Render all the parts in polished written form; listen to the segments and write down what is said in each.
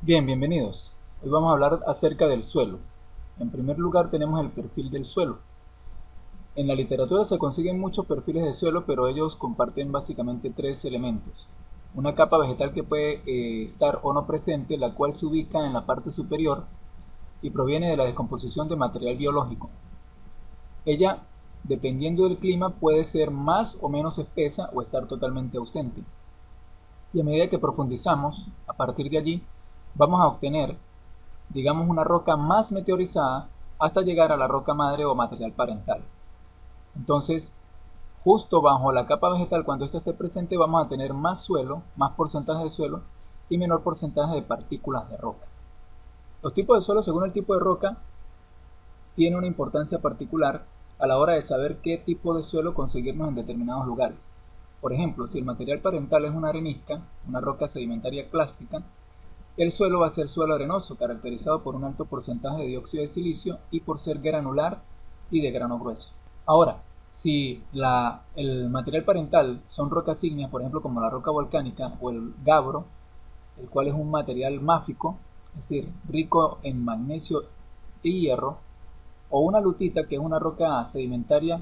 Bien, bienvenidos. Hoy vamos a hablar acerca del suelo. En primer lugar tenemos el perfil del suelo. En la literatura se consiguen muchos perfiles de suelo, pero ellos comparten básicamente tres elementos. Una capa vegetal que puede estar o no presente, la cual se ubica en la parte superior y proviene de la descomposición de material biológico. Ella, dependiendo del clima, puede ser más o menos espesa o estar totalmente ausente. Y a medida que profundizamos, a partir de allí, vamos a obtener, digamos, una roca más meteorizada hasta llegar a la roca madre o material parental. Entonces, justo bajo la capa vegetal, cuando esta esté presente, vamos a tener más suelo, más porcentaje de suelo y menor porcentaje de partículas de roca. Los tipos de suelo, según el tipo de roca, tienen una importancia particular a la hora de saber qué tipo de suelo conseguirnos en determinados lugares. Por ejemplo, si el material parental es una arenisca, una roca sedimentaria clástica, el suelo va a ser suelo arenoso, caracterizado por un alto porcentaje de dióxido de silicio y por ser granular y de grano grueso. Ahora, si el material parental son rocas ígneas, por ejemplo como la roca volcánica o el gabbro, el cual es un material máfico, es decir, rico en magnesio y hierro, o una lutita, que es una roca sedimentaria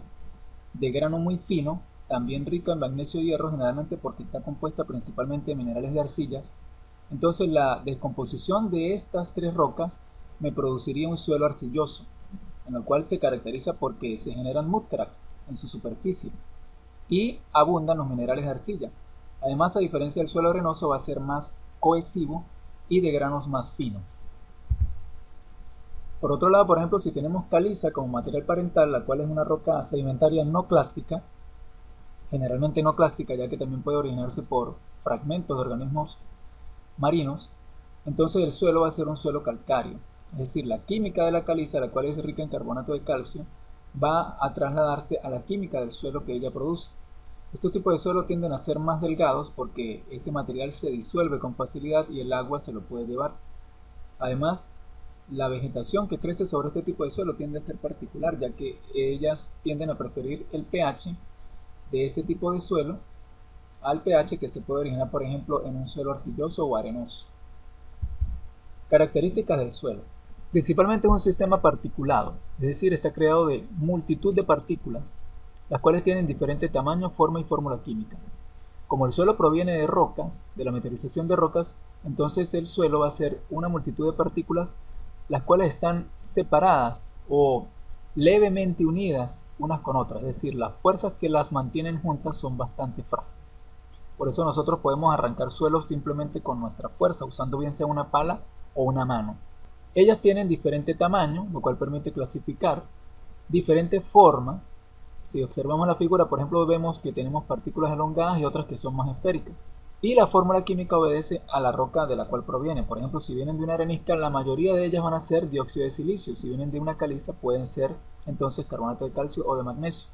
de grano muy fino, también rica en magnesio y hierro, generalmente porque está compuesta principalmente de minerales de arcillas. Entonces la descomposición de estas tres rocas me produciría un suelo arcilloso, en el cual se caracteriza porque se generan mud cracks en su superficie y abundan los minerales de arcilla. Además, a diferencia del suelo arenoso, va a ser más cohesivo y de granos más finos. Por otro lado, por ejemplo, si tenemos caliza como material parental, la cual es una roca sedimentaria no clástica, generalmente no clástica, ya que también puede originarse por fragmentos de organismos marinos, entonces el suelo va a ser un suelo calcáreo. Es decir, la química de la caliza, la cual es rica en carbonato de calcio, va a trasladarse a la química del suelo que ella produce. Estos tipos de suelo tienden a ser más delgados porque este material se disuelve con facilidad y el agua se lo puede llevar. Además, la vegetación que crece sobre este tipo de suelo tiende a ser particular, ya que ellas tienden a preferir el pH de este tipo de suelo al pH que se puede originar, por ejemplo, en un suelo arcilloso o arenoso. Características del suelo. Principalmente es un sistema particulado, es decir, está creado de multitud de partículas, las cuales tienen diferente tamaño, forma y fórmula química. Como el suelo proviene de rocas, de la meteorización de rocas, entonces el suelo va a ser una multitud de partículas, las cuales están separadas o levemente unidas unas con otras, es decir, las fuerzas que las mantienen juntas son bastante frágiles. Por eso nosotros podemos arrancar suelos simplemente con nuestra fuerza, usando bien sea una pala o una mano. Ellas tienen diferente tamaño, lo cual permite clasificar, diferente forma. Si observamos la figura, por ejemplo, vemos que tenemos partículas elongadas y otras que son más esféricas. Y la fórmula química obedece a la roca de la cual proviene. Por ejemplo, si vienen de una arenisca, la mayoría de ellas van a ser dióxido de silicio. Si vienen de una caliza, pueden ser entonces carbonato de calcio o de magnesio.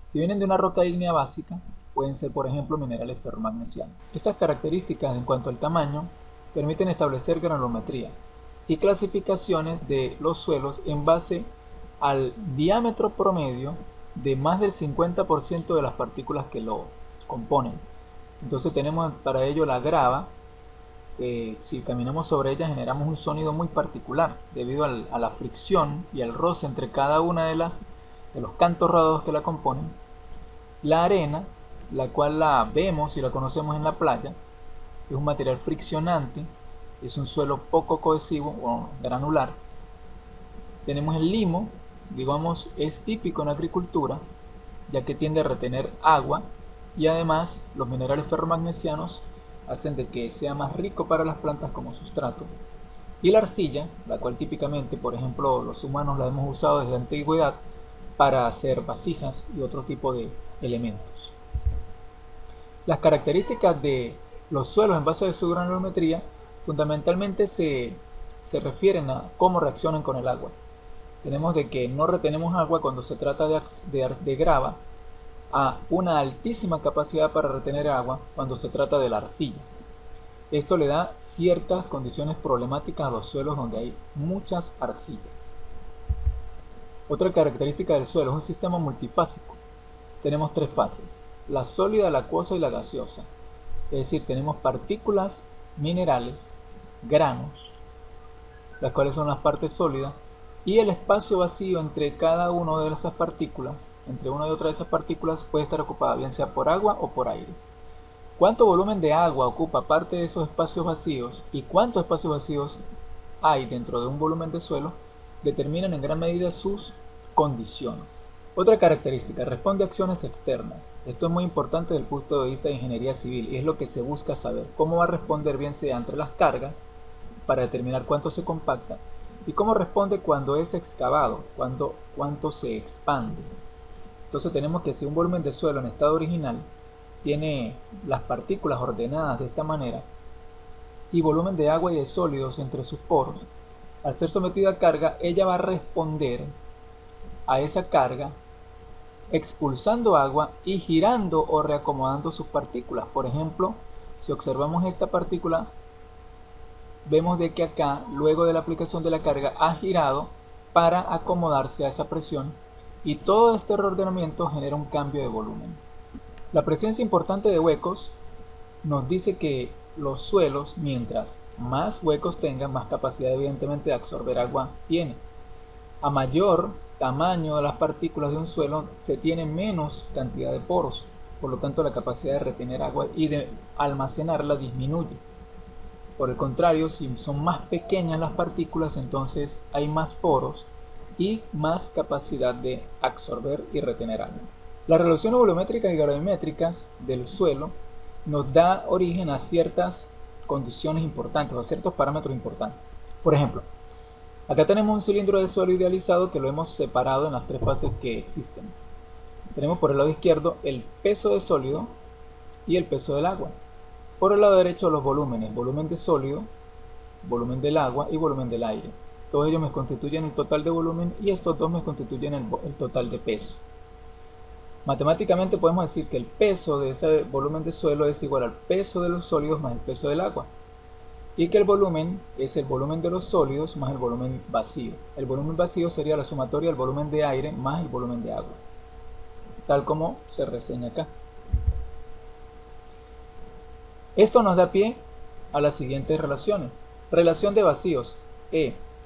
Si vienen de una roca ígnea básica, pueden ser, por ejemplo, minerales ferromagnesianos. Estas características en cuanto al tamaño permiten establecer granulometría y clasificaciones de los suelos en base al diámetro promedio de más del 50% de las partículas que lo componen. Entonces tenemos para ello la grava. Si caminamos sobre ella generamos un sonido muy particular debido a la fricción y al roce entre cada una de los cantos rodados que la componen. La arena, la cual la vemos y la conocemos en la playa, es un material friccionante, es un suelo poco cohesivo o granular. Tenemos el limo, digamos, es típico en agricultura, ya que tiende a retener agua y además los minerales ferromagnesianos hacen de que sea más rico para las plantas como sustrato. Y la arcilla, la cual típicamente, por ejemplo, los humanos la hemos usado desde la antigüedad para hacer vasijas y otro tipo de elementos. Las características de los suelos en base a su granulometría fundamentalmente se refieren a cómo reaccionan con el agua. Tenemos de que no retenemos agua cuando se trata de grava, a una altísima capacidad para retener agua cuando se trata de la arcilla. Esto le da ciertas condiciones problemáticas a los suelos donde hay muchas arcillas. Otra característica del suelo es un sistema multifásico. Tenemos tres fases: la sólida, la acuosa y la gaseosa. Es decir, tenemos partículas, minerales, granos las cuales son las partes sólidas, y el espacio vacío entre cada una de esas partículas, entre una y otra de esas partículas, puede estar ocupada bien sea por agua o por aire. ¿Cuánto volumen de agua ocupa parte de esos espacios vacíos y cuántos espacios vacíos hay dentro de un volumen de suelo? Determinan en gran medida sus condiciones. Otra característica, responde a acciones externas. Esto es muy importante desde el punto de vista de ingeniería civil y es lo que se busca saber. Cómo va a responder bien sea entre las cargas para determinar cuánto se compacta y cómo responde cuando es excavado, cuánto se expande. Entonces tenemos que si un volumen de suelo en estado original tiene las partículas ordenadas de esta manera y volumen de agua y de sólidos entre sus poros, al ser sometido a carga, ella va a responder a esa carga expulsando agua y girando o reacomodando sus partículas. Por ejemplo, si observamos esta partícula, vemos de que acá, luego de la aplicación de la carga, ha girado para acomodarse a esa presión y todo este reordenamiento genera un cambio de volumen. La presencia importante de huecos nos dice que los suelos, mientras más huecos tengan, más capacidad evidentemente de absorber agua tiene. A mayor tamaño de las partículas de un suelo, se tiene menos cantidad de poros, por lo tanto la capacidad de retener agua y de almacenarla disminuye. Por el contrario, si son más pequeñas las partículas, entonces hay más poros y más capacidad de absorber y retener agua. Las relaciones volumétricas y gravimétricas del suelo nos da origen a ciertas condiciones importantes, a ciertos parámetros importantes. Por ejemplo, acá tenemos un cilindro de suelo idealizado que lo hemos separado en las tres fases que existen. Tenemos por el lado izquierdo el peso de sólido y el peso del agua. Por el lado derecho los volúmenes, volumen de sólido, volumen del agua y volumen del aire. Todos ellos me constituyen el total de volumen y estos dos me constituyen el total de peso. Matemáticamente podemos decir que el peso de ese volumen de suelo es igual al peso de los sólidos más el peso del agua y que el volumen es el volumen de los sólidos más el volumen vacío. El volumen vacío sería la sumatoria del volumen de aire más el volumen de agua, tal como se reseña acá. Esto nos da pie a las siguientes relaciones. Relación de vacíos,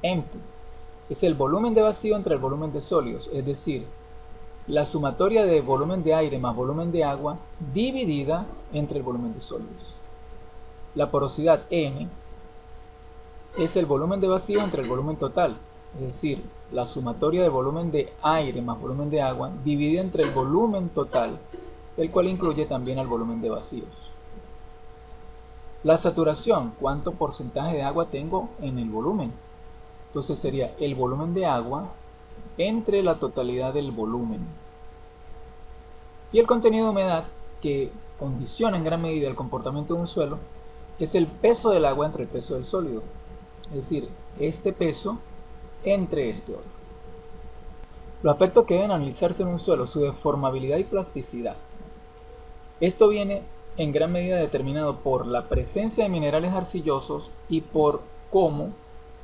empty, es el volumen de vacío entre el volumen de sólidos, es decir, la sumatoria de volumen de aire más volumen de agua dividida entre el volumen de sólidos. La porosidad N es el volumen de vacío entre el volumen total, es decir, la sumatoria de volumen de aire más volumen de agua dividida entre el volumen total, el cual incluye también al volumen de vacíos. La saturación, cuánto porcentaje de agua tengo en el volumen. Entonces sería el volumen de agua entre la totalidad del volumen. Y el contenido de humedad, que condiciona en gran medida el comportamiento de un suelo, es el peso del agua entre el peso del sólido. Es decir, este peso entre este otro. Los aspectos que deben analizarse en un suelo, su deformabilidad y plasticidad. Esto viene en gran medida determinado por la presencia de minerales arcillosos y por cómo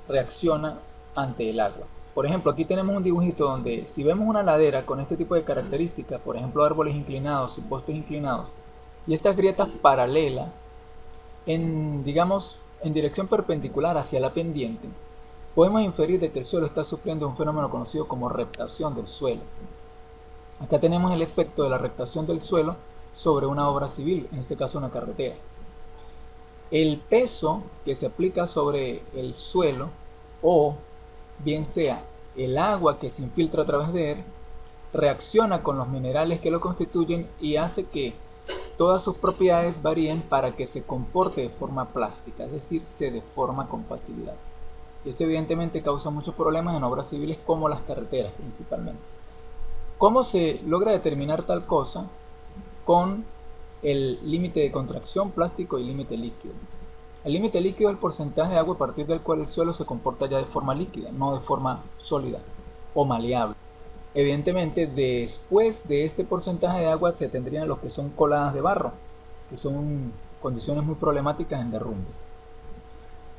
reacciona ante el agua. Por ejemplo, aquí tenemos un dibujito donde si vemos una ladera con este tipo de características, por ejemplo árboles inclinados y postes inclinados, y estas grietas paralelas, digamos en dirección perpendicular hacia la pendiente, podemos inferir de que el suelo está sufriendo un fenómeno conocido como reptación del suelo. Acá tenemos el efecto de la reptación del suelo sobre una obra civil, en este caso una carretera. El peso que se aplica sobre el suelo, o bien sea el agua que se infiltra a través de él, reacciona con los minerales que lo constituyen y hace que todas sus propiedades varíen para que se comporte de forma plástica, es decir, se deforma con facilidad. Y esto evidentemente causa muchos problemas en obras civiles como las carreteras principalmente. ¿Cómo se logra determinar tal cosa? Con el límite de contracción plástico y límite líquido. El límite líquido es el porcentaje de agua a partir del cual el suelo se comporta ya de forma líquida, no de forma sólida o maleable. Evidentemente, después de este porcentaje de agua se tendrían los que son coladas de barro, que son condiciones muy problemáticas en derrumbes.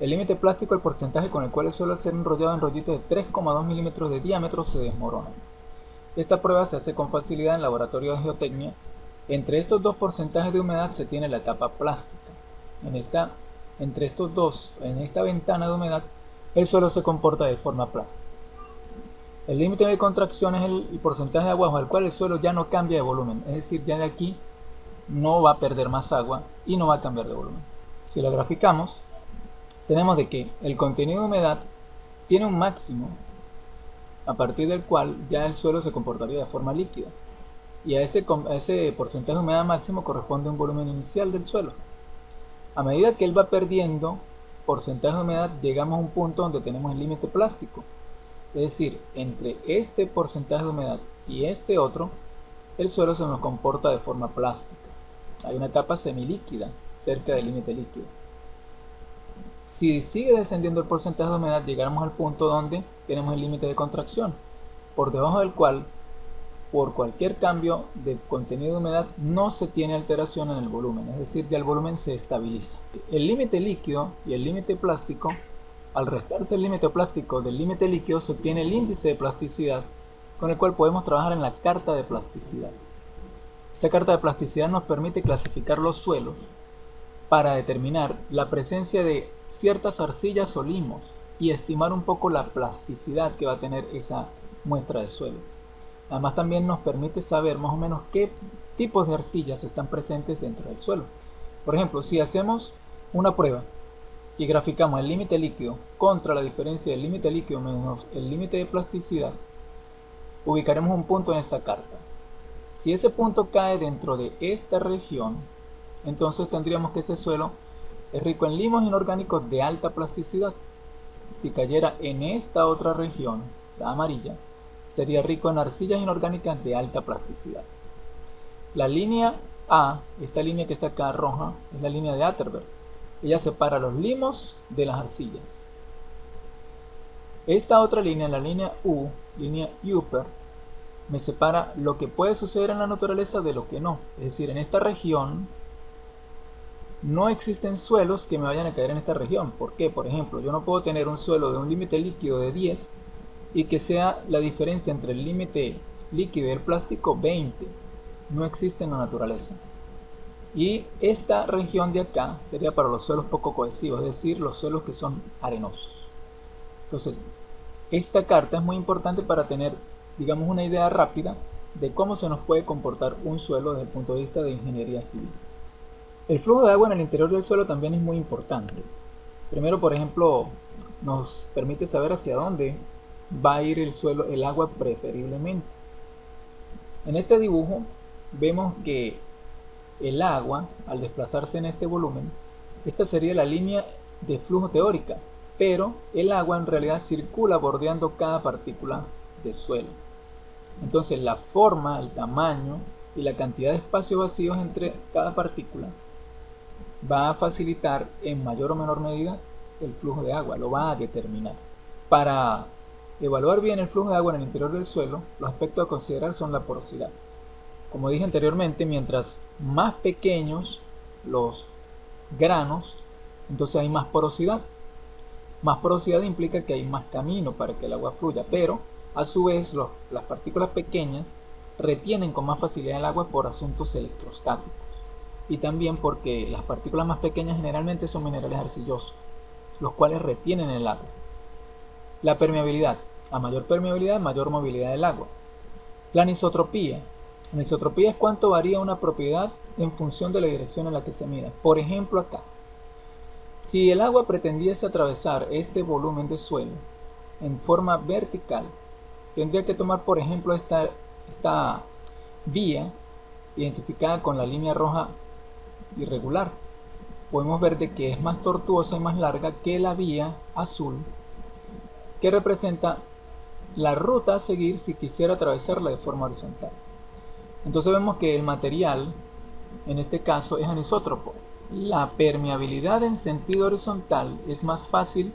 El límite plástico es el porcentaje con el cual el suelo, al ser enrollado en rollitos de 3,2 milímetros de diámetro, se desmorona. Esta prueba se hace con facilidad en laboratorio de geotecnia. Entre estos dos porcentajes de humedad se tiene la etapa plástica. Entre estos dos, en esta ventana de humedad, el suelo se comporta de forma plástica. El límite de contracción es el porcentaje de agua bajo el cual el suelo ya no cambia de volumen, es decir, ya de aquí no va a perder más agua y no va a cambiar de volumen. Si lo graficamos, tenemos de que el contenido de humedad tiene un máximo a partir del cual ya el suelo se comportaría de forma líquida, y a ese porcentaje de humedad máximo corresponde un volumen inicial del suelo. A medida que él va perdiendo porcentaje de humedad, llegamos a un punto donde tenemos el límite plástico, es decir, entre este porcentaje de humedad y este otro, el suelo se nos comporta de forma plástica. Hay una etapa semilíquida cerca del límite líquido. Si sigue descendiendo el porcentaje de humedad, llegaremos al punto donde tenemos el límite de contracción, por debajo del cual, por cualquier cambio de contenido de humedad, no se tiene alteración en el volumen, es decir, ya el volumen se estabiliza. El límite líquido y el límite plástico, al restarse el límite plástico del límite líquido, se obtiene el índice de plasticidad, con el cual podemos trabajar en la carta de plasticidad. Esta carta de plasticidad nos permite clasificar los suelos para determinar la presencia de ciertas arcillas o limos y estimar un poco la plasticidad que va a tener esa muestra de suelo. Además, también nos permite saber más o menos qué tipos de arcillas están presentes dentro del suelo. Por ejemplo, si hacemos una prueba y graficamos el límite líquido contra la diferencia del límite líquido menos el límite de plasticidad, ubicaremos un punto en esta carta. Si ese punto cae dentro de esta región, entonces tendríamos que ese suelo es rico en limos inorgánicos de alta plasticidad. Si cayera en esta otra región, la amarilla, sería rico en arcillas inorgánicas de alta plasticidad. La línea A, esta línea que está acá roja, es la línea de Atterberg. Ella separa los limos de las arcillas. Esta otra línea, la línea U, línea Upper, me separa lo que puede suceder en la naturaleza de lo que no. Es decir, en esta región no existen suelos que me vayan a caer en esta región. ¿Por qué? Por ejemplo, yo no puedo tener un suelo de un límite líquido de 10 y que sea la diferencia entre el límite líquido y el plástico 20. No existe en la naturaleza. Y esta región de acá sería para los suelos poco cohesivos, es decir, los suelos que son arenosos. Entonces, esta carta es muy importante para tener, digamos, una idea rápida de cómo se nos puede comportar un suelo desde el punto de vista de ingeniería civil. El flujo de agua en el interior del suelo también es muy importante. Primero, por ejemplo, nos permite saber hacia dónde va a ir el suelo, el agua preferiblemente. En este dibujo vemos que el agua, al desplazarse en este volumen, esta sería la línea de flujo teórica, pero el agua en realidad circula bordeando cada partícula de suelo. Entonces la forma, el tamaño y la cantidad de espacios vacíos entre cada partícula va a facilitar en mayor o menor medida el flujo de agua, lo va a determinar. Para evaluar bien el flujo de agua en el interior del suelo, los aspectos a considerar son la porosidad. Como dije anteriormente, mientras más pequeños los granos, entonces hay más porosidad. Más porosidad implica que hay más camino para que el agua fluya, pero a su vez las partículas pequeñas retienen con más facilidad el agua por asuntos electrostáticos y también porque las partículas más pequeñas generalmente son minerales arcillosos, los cuales retienen el agua. La permeabilidad. A mayor permeabilidad, mayor movilidad del agua. La anisotropía. La anisotropía es cuánto varía una propiedad en función de la dirección en la que se mida. Por ejemplo, acá. Si el agua pretendiese atravesar este volumen de suelo en forma vertical, tendría que tomar, por ejemplo, esta vía identificada con la línea roja irregular. Podemos ver de que es más tortuosa y más larga que la vía azul, que representa la ruta a seguir si quisiera atravesarla de forma horizontal. Entonces vemos que el material, en este caso, es anisótropo. La permeabilidad en sentido horizontal es más fácil,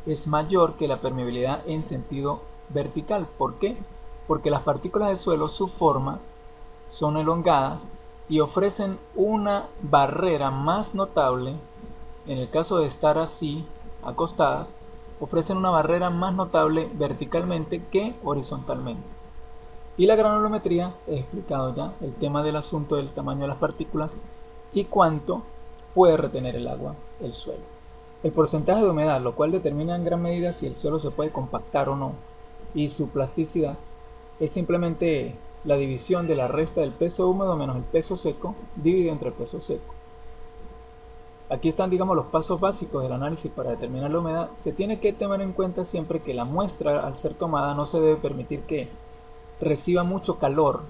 es mayor que la permeabilidad en sentido vertical. ¿Por qué? Porque las partículas de suelo, su forma, son elongadas y ofrecen una barrera más notable. En el caso de estar así, acostadas, ofrecen una barrera más notable verticalmente que horizontalmente. Y la granulometría, he explicado ya el tema del asunto del tamaño de las partículas y cuánto puede retener el agua, el suelo. El porcentaje de humedad, lo cual determina en gran medida si el suelo se puede compactar o no, y su plasticidad, es simplemente la división de la resta del peso húmedo menos el peso seco dividido entre el peso seco. Aquí están, digamos, los pasos básicos del análisis para determinar la humedad. Se tiene que tener en cuenta siempre que la muestra, al ser tomada, no se debe permitir que reciba mucho calor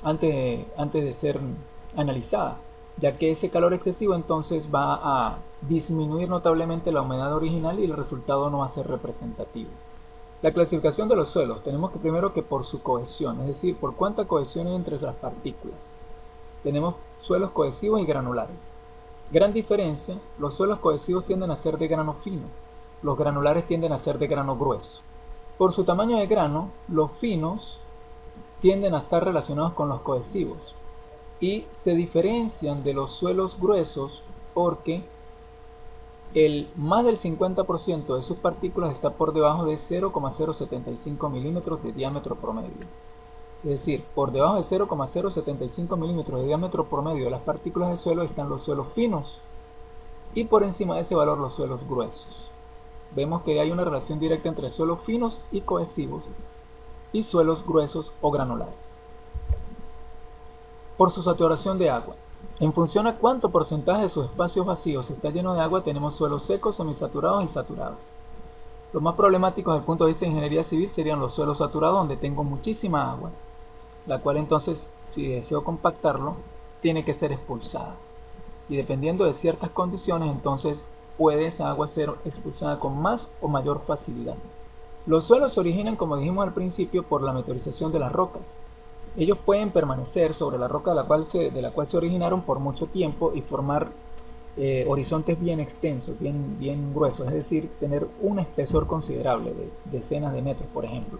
antes de ser analizada, ya que ese calor excesivo entonces va a disminuir notablemente la humedad original y el resultado no va a ser representativo. La clasificación de los suelos, tenemos que primero que por su cohesión, es decir, por cuánta cohesión hay entre las partículas. Tenemos suelos cohesivos y granulares. Gran diferencia, los suelos cohesivos tienden a ser de grano fino, los granulares tienden a ser de grano grueso. Por su tamaño de grano, los finos tienden a estar relacionados con los cohesivos y se diferencian de los suelos gruesos porque más del 50% de sus partículas está por debajo de 0,075 milímetros de diámetro promedio. Es decir, por debajo de 0,075 milímetros de diámetro promedio de las partículas del suelo están los suelos finos y por encima de ese valor los suelos gruesos. Vemos que hay una relación directa entre suelos finos y cohesivos y suelos gruesos o granulares. Por su saturación de agua. En función a cuánto porcentaje de sus espacios vacíos está lleno de agua, tenemos suelos secos, semisaturados y saturados. Los más problemáticos desde el punto de vista de ingeniería civil serían los suelos saturados, donde tengo muchísima agua, la cual entonces, si deseo compactarlo, tiene que ser expulsada. Y dependiendo de ciertas condiciones, entonces puede esa agua ser expulsada con más o mayor facilidad. Los suelos se originan, como dijimos al principio, por la meteorización de las rocas. Ellos pueden permanecer sobre la roca de la cual se originaron por mucho tiempo y formar horizontes bien extensos, bien gruesos, es decir, tener un espesor considerable de decenas de metros, por ejemplo.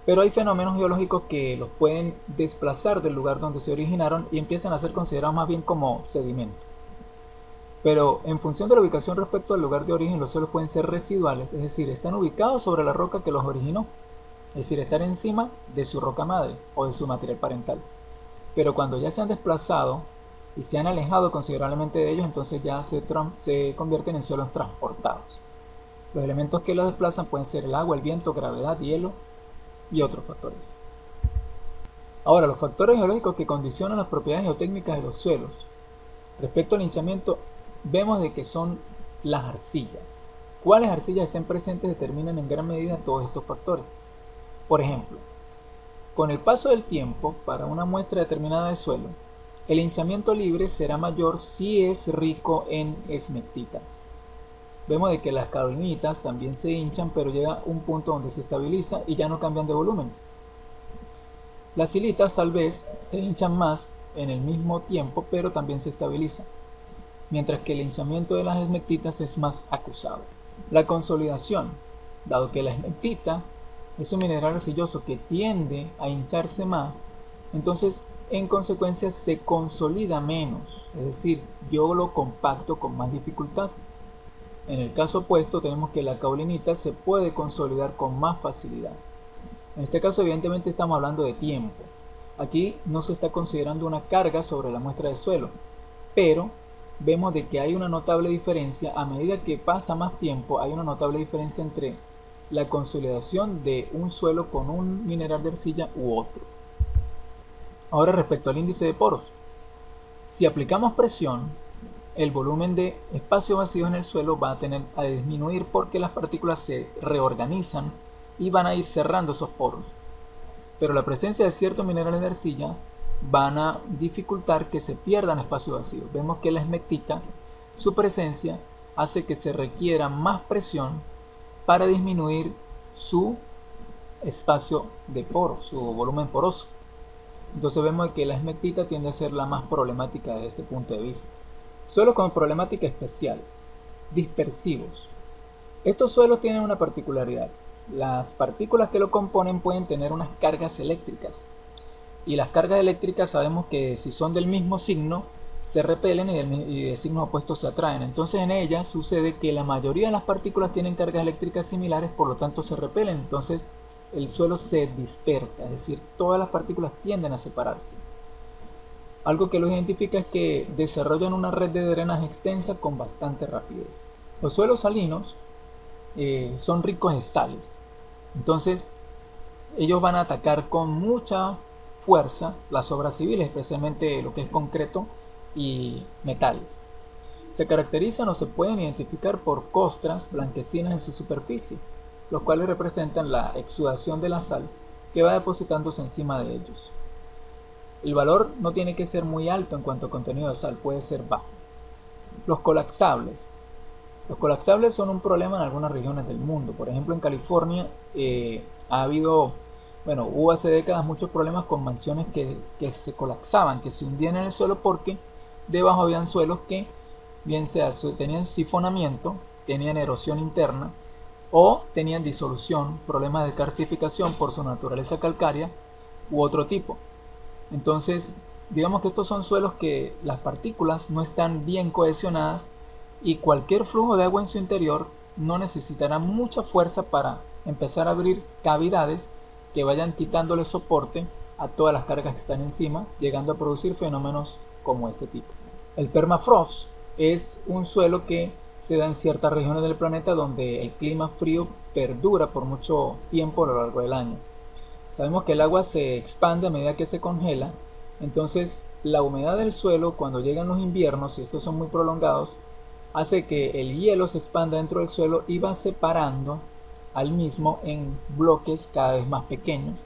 Pero hay fenómenos geológicos que los pueden desplazar del lugar donde se originaron y empiezan a ser considerados más bien como sedimento. Pero en función de la ubicación respecto al lugar de origen, los suelos pueden ser residuales, es decir, están ubicados sobre la roca que los originó, es decir, estar encima de su roca madre o de su material parental. Pero cuando ya se han desplazado y se han alejado considerablemente de ellos, entonces ya se convierten en suelos transportados. Los elementos que los desplazan pueden ser el agua, el viento, gravedad, hielo y otros factores. Ahora, los factores geológicos que condicionan las propiedades geotécnicas de los suelos. Respecto al hinchamiento, vemos de que son las arcillas. Cuáles arcillas estén presentes determinan en gran medida todos estos factores. Por ejemplo, con el paso del tiempo, para una muestra determinada de suelo, el hinchamiento libre será mayor si es rico en esmectitas. Vemos de que las caolinitas también se hinchan, pero llega un punto donde se estabiliza y ya no cambian de volumen. Las silitas tal vez se hinchan más en el mismo tiempo, pero también se estabilizan, mientras que el hinchamiento de las esmectitas es más acusado. La consolidación, dado que la esmectita es un mineral arcilloso que tiende a hincharse más, entonces en consecuencia se consolida menos, es decir, yo lo compacto con más dificultad. En el caso opuesto tenemos que la caolinita se puede consolidar con más facilidad. En este caso evidentemente estamos hablando de tiempo. Aquí no se está considerando una carga sobre la muestra de suelo, pero vemos de que hay una notable diferencia a medida que pasa más tiempo, hay una notable diferencia entre la consolidación de un suelo con un mineral de arcilla u otro. Ahora respecto al índice de poros. Si aplicamos presión, el volumen de espacio vacío en el suelo va a disminuir porque las partículas se reorganizan y van a ir cerrando esos poros. Pero la presencia de ciertos minerales de arcilla van a dificultar que se pierdan espacio vacío. Vemos que la esmectita, su presencia hace que se requiera más presión para disminuir su espacio de poros, su volumen poroso. Entonces vemos que la esmectita tiende a ser la más problemática desde este punto de vista. Suelos con problemática especial, dispersivos. Estos suelos tienen una particularidad. Las partículas que lo componen pueden tener unas cargas eléctricas. Y las cargas eléctricas sabemos que si son del mismo signo, se repelen y de signos opuestos se atraen. Entonces en ellas sucede que la mayoría de las partículas tienen cargas eléctricas similares, por lo tanto se repelen. Entonces el suelo se dispersa, es decir, todas las partículas tienden a separarse. Algo que los identifica es que desarrollan una red de drenaje extensa con bastante rapidez. Los suelos salinos son ricos en sales, entonces ellos van a atacar con mucha fuerza las obras civiles, especialmente lo que es concreto y metales. Se caracterizan o se pueden identificar por costras blanquecinas en su superficie, los cuales representan la exudación de la sal que va depositándose encima de ellos. El valor no tiene que ser muy alto en cuanto a contenido de sal, puede ser bajo. Los colapsables. Los colapsables son un problema en algunas regiones del mundo. Por ejemplo, en California hubo hace décadas muchos problemas con mansiones que se colapsaban, que se hundían en el suelo porque debajo habían suelos que bien sea tenían sifonamiento, tenían erosión interna o tenían disolución, problemas de cartificación por su naturaleza calcárea u otro tipo. Entonces, digamos que estos son suelos que las partículas no están bien cohesionadas y cualquier flujo de agua en su interior no necesitará mucha fuerza para empezar a abrir cavidades que vayan quitándole soporte a todas las cargas que están encima, llegando a producir fenómenos como este tipo. El permafrost es un suelo que se da en ciertas regiones del planeta donde el clima frío perdura por mucho tiempo a lo largo del año. Sabemos que el agua se expande a medida que se congela, entonces la humedad del suelo cuando llegan los inviernos, y estos son muy prolongados, hace que el hielo se expanda dentro del suelo y va separando al mismo en bloques cada vez más pequeños,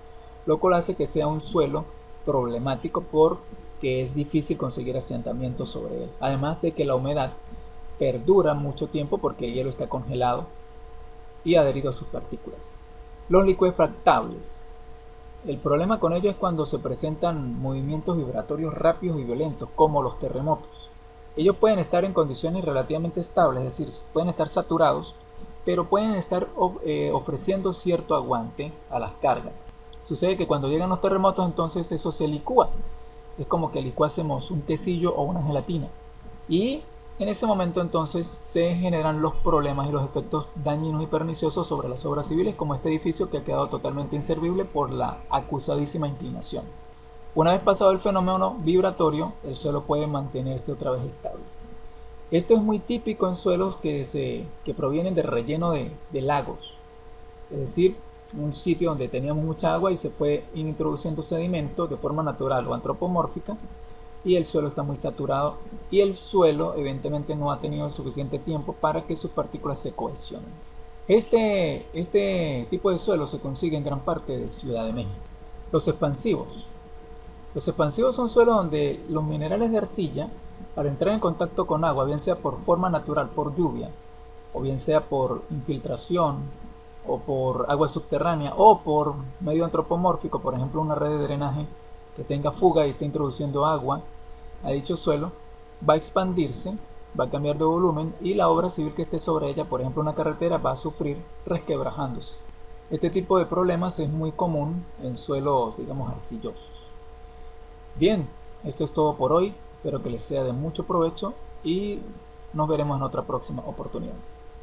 lo cual hace que sea un suelo problemático porque es difícil conseguir asentamiento sobre él. Además de que la humedad perdura mucho tiempo porque el hielo está congelado y adherido a sus partículas. Los licuefactables. El problema con ello es cuando se presentan movimientos vibratorios rápidos y violentos, como los terremotos. Ellos pueden estar en condiciones relativamente estables, es decir, pueden estar saturados, pero pueden estar ofreciendo cierto aguante a las cargas. Sucede que cuando llegan los terremotos, entonces eso se licúa. Es como que licuásemos un quesillo o una gelatina. Y en ese momento entonces se generan los problemas y los efectos dañinos y perniciosos sobre las obras civiles, como este edificio que ha quedado totalmente inservible por la acusadísima inclinación. Una vez pasado el fenómeno vibratorio, el suelo puede mantenerse otra vez estable. Esto es muy típico en suelos que provienen de relleno de lagos, es decir, un sitio donde teníamos mucha agua y se fue introduciendo sedimento de forma natural o antropomórfica y el suelo está muy saturado y el suelo evidentemente no ha tenido el suficiente tiempo para que sus partículas se cohesionen. Este tipo de suelo se consigue en gran parte de Ciudad de México. Los expansivos. Los expansivos son suelos donde los minerales de arcilla, al entrar en contacto con agua, bien sea por forma natural, por lluvia, o bien sea por infiltración, o por agua subterránea, o por medio antropomórfico, por ejemplo una red de drenaje que tenga fuga y esté introduciendo agua a dicho suelo, va a expandirse, va a cambiar de volumen y la obra civil que esté sobre ella, por ejemplo una carretera, va a sufrir resquebrajándose. Este tipo de problemas es muy común en suelos, digamos, arcillosos. Bien, esto es todo por hoy, espero que les sea de mucho provecho y nos veremos en otra próxima oportunidad.